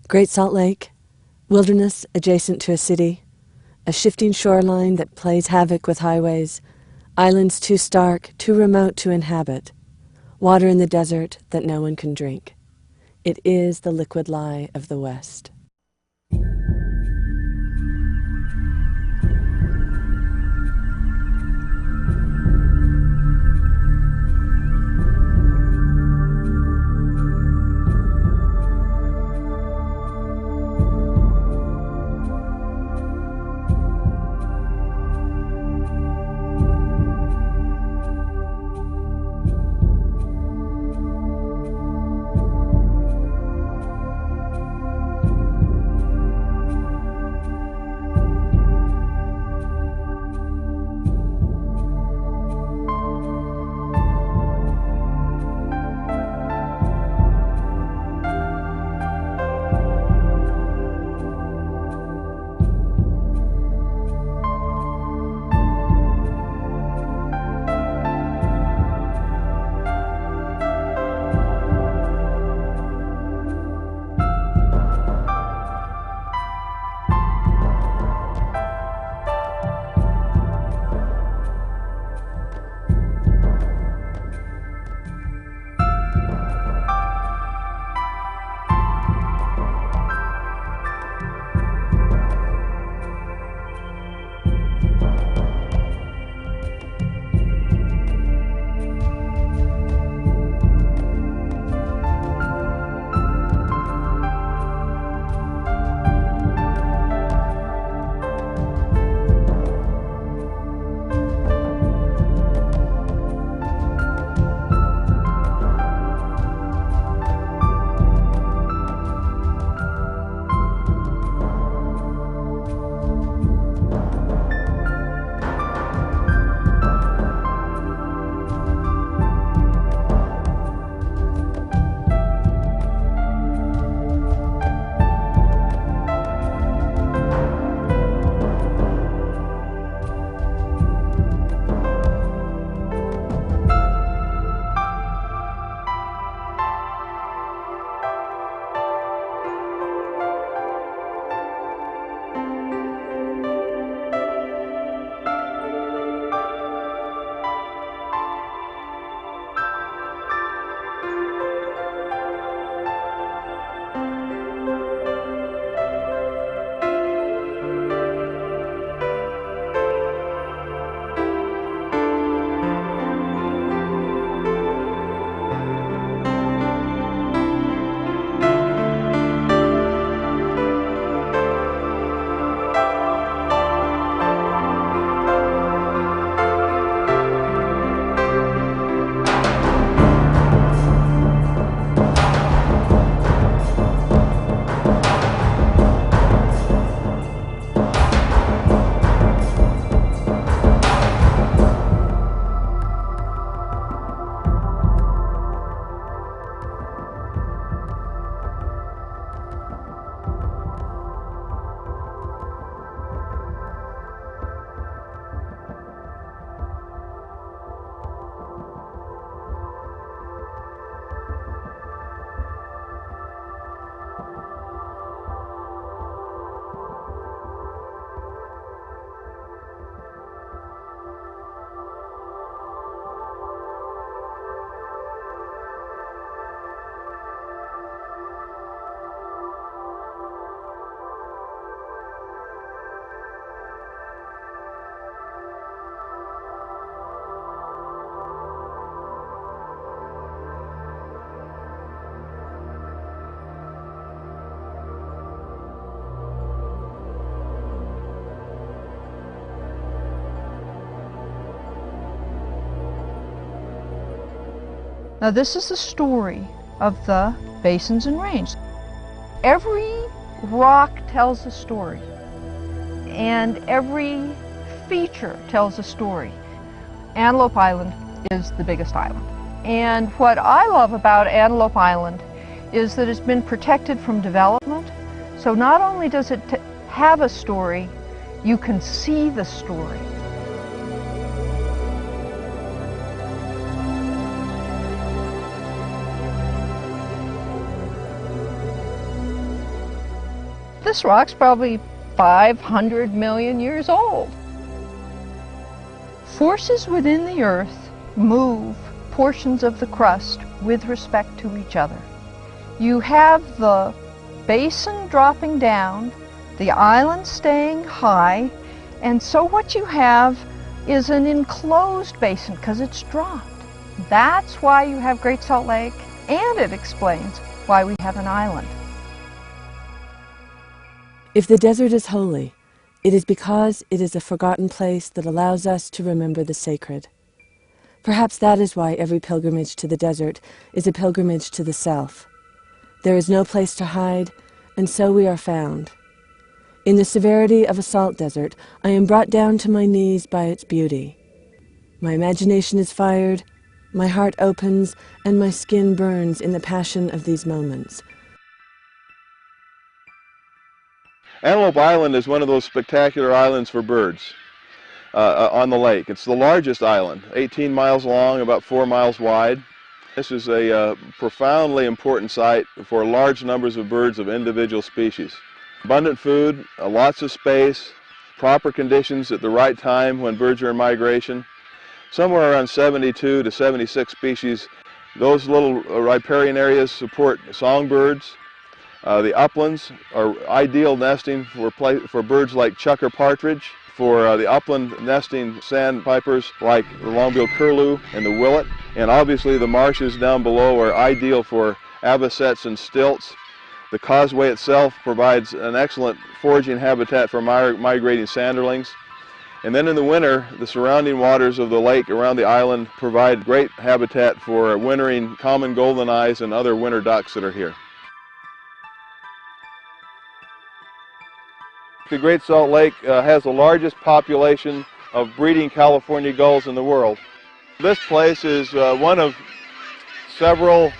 Great Salt Lake, wilderness adjacent to a city, a shifting shoreline that plays havoc with highways, islands too stark, too remote to inhabit, water in the desert that no one can drink. It is the liquid lie of the West. Now this is the story of the basins and ranges. Every rock tells a story, and every feature tells a story. Antelope Island is the biggest island. And what I love about Antelope Island is that it's been protected from development. So not only does it have a story, you can see the story. This rock's probably 500 million years old. Forces within the Earth move portions of the crust with respect to each other. You have the basin dropping down, the island staying high, and so what you have is an enclosed basin because it's dropped. That's why you have Great Salt Lake, and it explains why we have an island. If the desert is holy, it is because it is a forgotten place that allows us to remember the sacred. Perhaps that is why every pilgrimage to the desert is a pilgrimage to the self. There is no place to hide, and so we are found. In the severity of a salt desert, I am brought down to my knees by its beauty. My imagination is fired, my heart opens, and my skin burns in the passion of these moments. Antelope Island is one of those spectacular islands for birds on the lake. It's the largest island, 18 miles long, about 4 miles wide. This is a profoundly important site for large numbers of birds of individual species. Abundant food, lots of space, proper conditions at the right time when birds are in migration. Somewhere around 72 to 76 species. Those little riparian areas support songbirds. The uplands are ideal nesting for birds like chukar partridge, for the upland nesting sandpipers like the long-billed curlew and the willet, and obviously the marshes down below are ideal for avocets and stilts. The causeway itself provides an excellent foraging habitat for migrating sanderlings. And then in the winter, the surrounding waters of the lake around the island provide great habitat for wintering common golden eyes and other winter ducks that are here. The Great Salt Lake has the largest population of breeding California gulls in the world. This place is one of several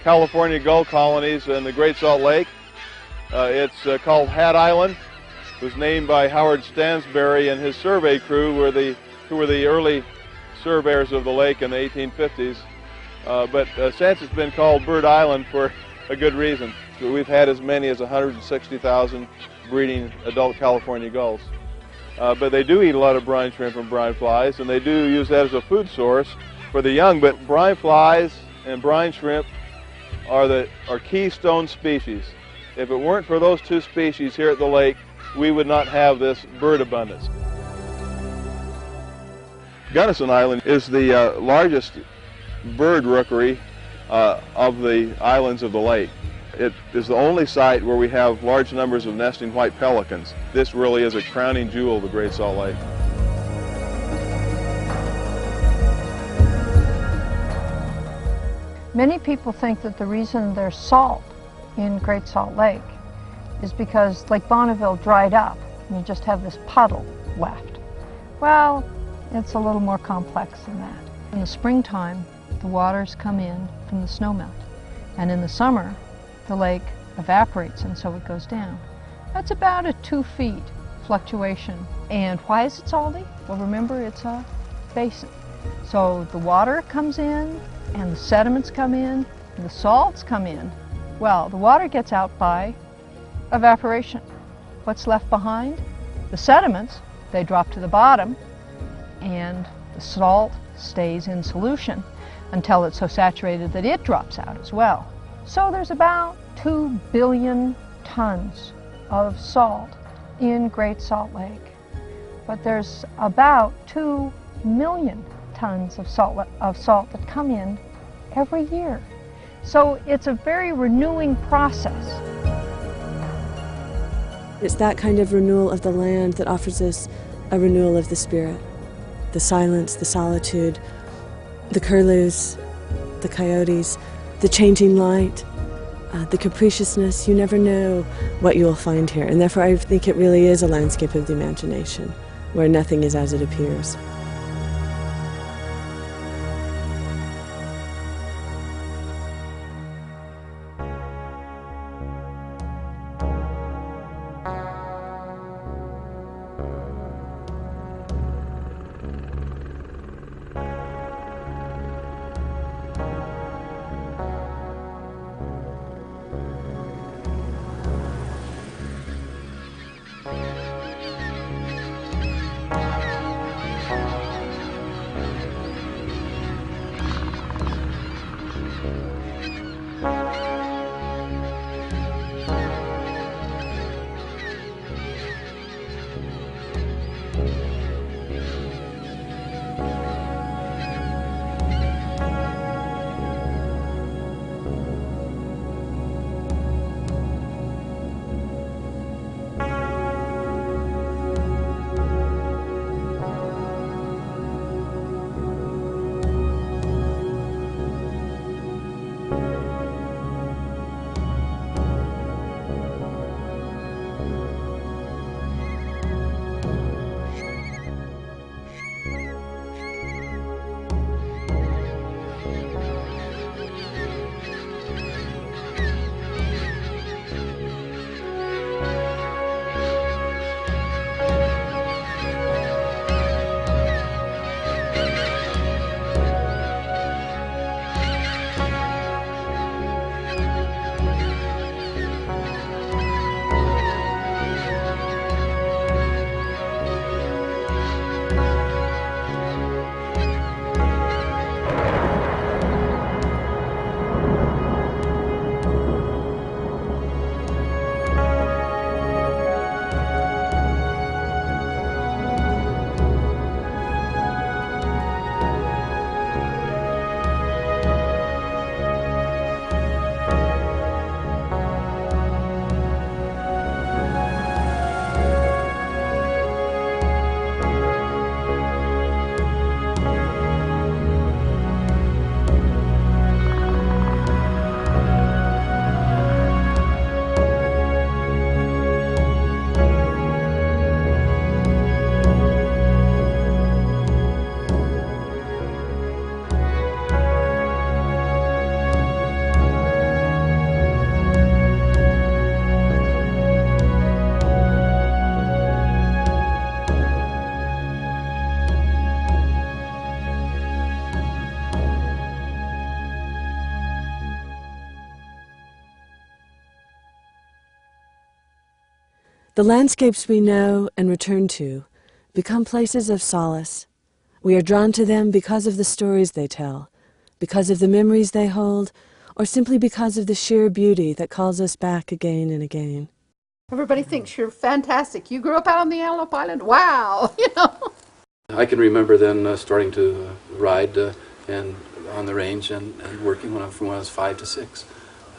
California gull colonies in the Great Salt Lake. It's called Hat Island. It was named by Howard Stansbury and his survey crew, who were the early surveyors of the lake in the 1850s. But since it's been called Bird Island for a good reason. We've had as many as 160,000 breeding adult California gulls. But they do eat a lot of brine shrimp and brine flies, and they do use that as a food source for the young. But brine flies and brine shrimp are keystone species. If it weren't for those two species here at the lake, we would not have this bird abundance. Gunnison Island is the largest bird rookery of the islands of the lake. It is the only site where we have large numbers of nesting white pelicans. This really is a crowning jewel of the Great Salt Lake. Many people think that the reason there's salt in Great Salt Lake is because Lake Bonneville dried up and you just have this puddle left. Well, it's a little more complex than that. In the springtime, the waters come in from the snowmelt, and in the summer, the lake evaporates and so it goes down. That's about a 2 feet fluctuation. And why is it salty? Well, remember, it's a basin. So the water comes in and the sediments come in and the salts come in. Well, the water gets out by evaporation. What's left behind? The sediments, they drop to the bottom, and the salt stays in solution until it's so saturated that it drops out as well. So there's about 2 billion tons of salt in Great Salt Lake, but there's about 2 million tons of salt that come in every year. So it's a very renewing process. It's that kind of renewal of the land that offers us a renewal of the spirit. The silence, the solitude, the curlews, the coyotes, the changing light, the capriciousness. You never know what you will find here. And therefore I think it really is a landscape of the imagination, where nothing is as it appears. The landscapes we know and return to become places of solace. We are drawn to them because of the stories they tell, because of the memories they hold, or simply because of the sheer beauty that calls us back again and again. Everybody thinks you're fantastic. You grew up out on the Antelope Island? Wow, you know. I can remember then starting to ride and on the range and working from when I was 5 to 6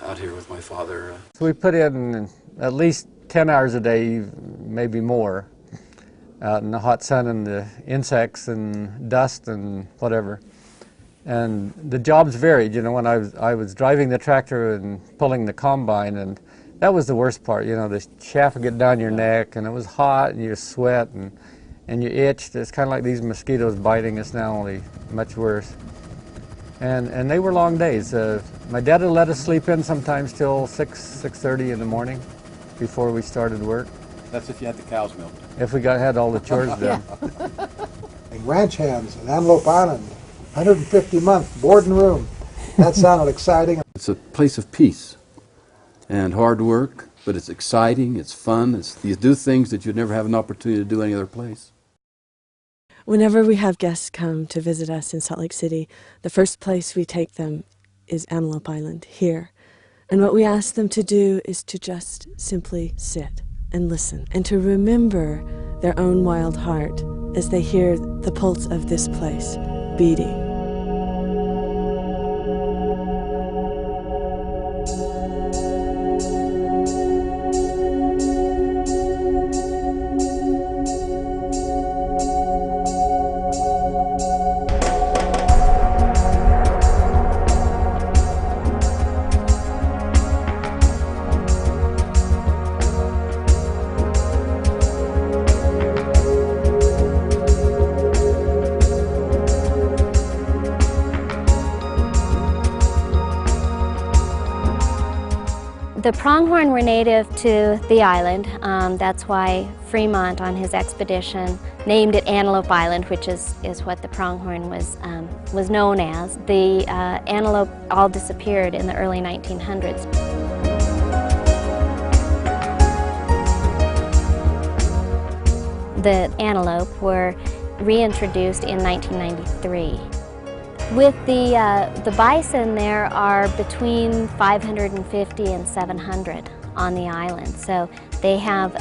out here with my father. So we put in at least 10 hours a day, maybe more, out in the hot sun and the insects and dust and whatever. And the jobs varied, you know, when I was driving the tractor and pulling the combine, and that was the worst part, you know, the chaff would get down your neck and it was hot and you sweat and you itched. It's kind of like these mosquitoes biting us now, only much worse. And they were long days. My dad would let us sleep in sometimes till 6:30 in the morning before we started work. That's if you had the cows milked. If we had all the chores done. And ranch hands in Antelope Island, 150 a month, board and room. That sounded exciting. It's a place of peace and hard work, but it's exciting, it's fun, you do things that you'd never have an opportunity to do any other place. Whenever we have guests come to visit us in Salt Lake City, the first place we take them is Antelope Island, here. And what we ask them to do is to just simply sit and listen, and to remember their own wild heart as they hear the pulse of this place beating. The pronghorn were native to the island. That's why Fremont on his expedition named it Antelope Island, which is what the pronghorn was known as. The antelope all disappeared in the early 1900s. The antelope were reintroduced in 1993. With the bison, there are between 550 and 700 on the island. So they have,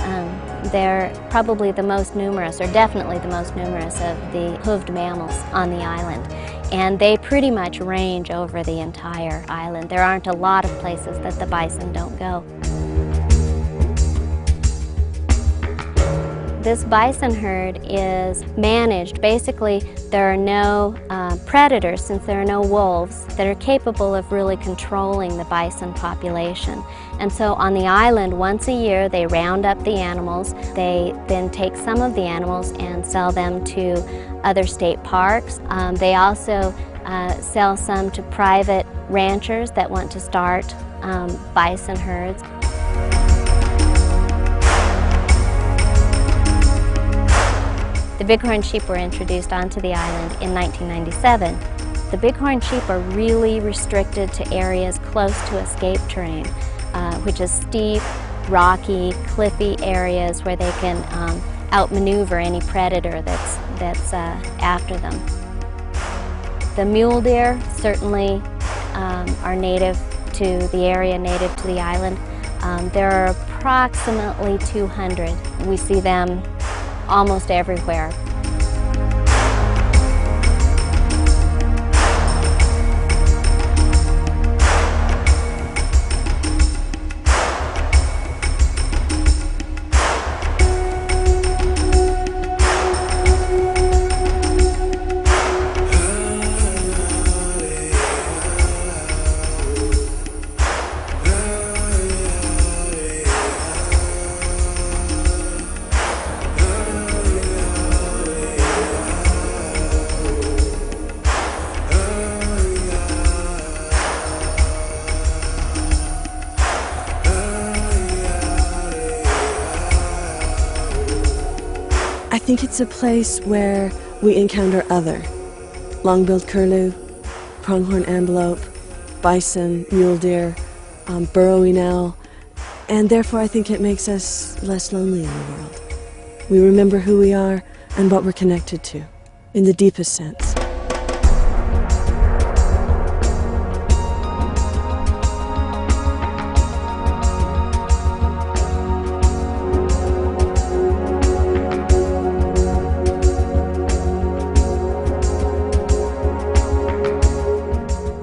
they're probably the most numerous, or definitely the most numerous of the hoofed mammals on the island. And they pretty much range over the entire island. There aren't a lot of places that the bison don't go. This bison herd is managed. Basically, there are no predators, since there are no wolves, that are capable of really controlling the bison population. And so on the island, once a year, they round up the animals. They then take some of the animals and sell them to other state parks. They also sell some to private ranchers that want to start bison herds. The bighorn sheep were introduced onto the island in 1997. The bighorn sheep are really restricted to areas close to escape terrain, which is steep, rocky, cliffy areas where they can outmaneuver any predator that's after them. The mule deer certainly are native to the area, native to the island. There are approximately 200. We see them almost everywhere. I think it's a place where we encounter other. Long-billed curlew, pronghorn antelope, bison, mule deer, burrowing owl, And therefore I think it makes us less lonely in the world. We remember who we are and what we're connected to, in the deepest sense.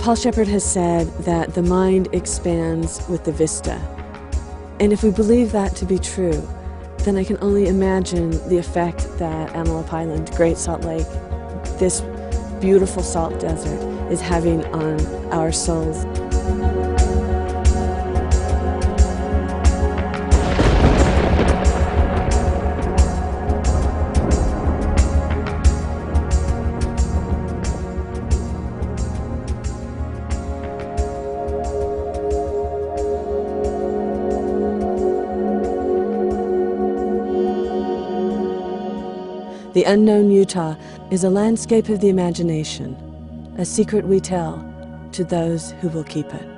Paul Shepard has said that the mind expands with the vista. And if we believe that to be true, then I can only imagine the effect that Antelope Island, Great Salt Lake, this beautiful salt desert is having on our souls. The unknown Utah is a landscape of the imagination, a secret we tell to those who will keep it.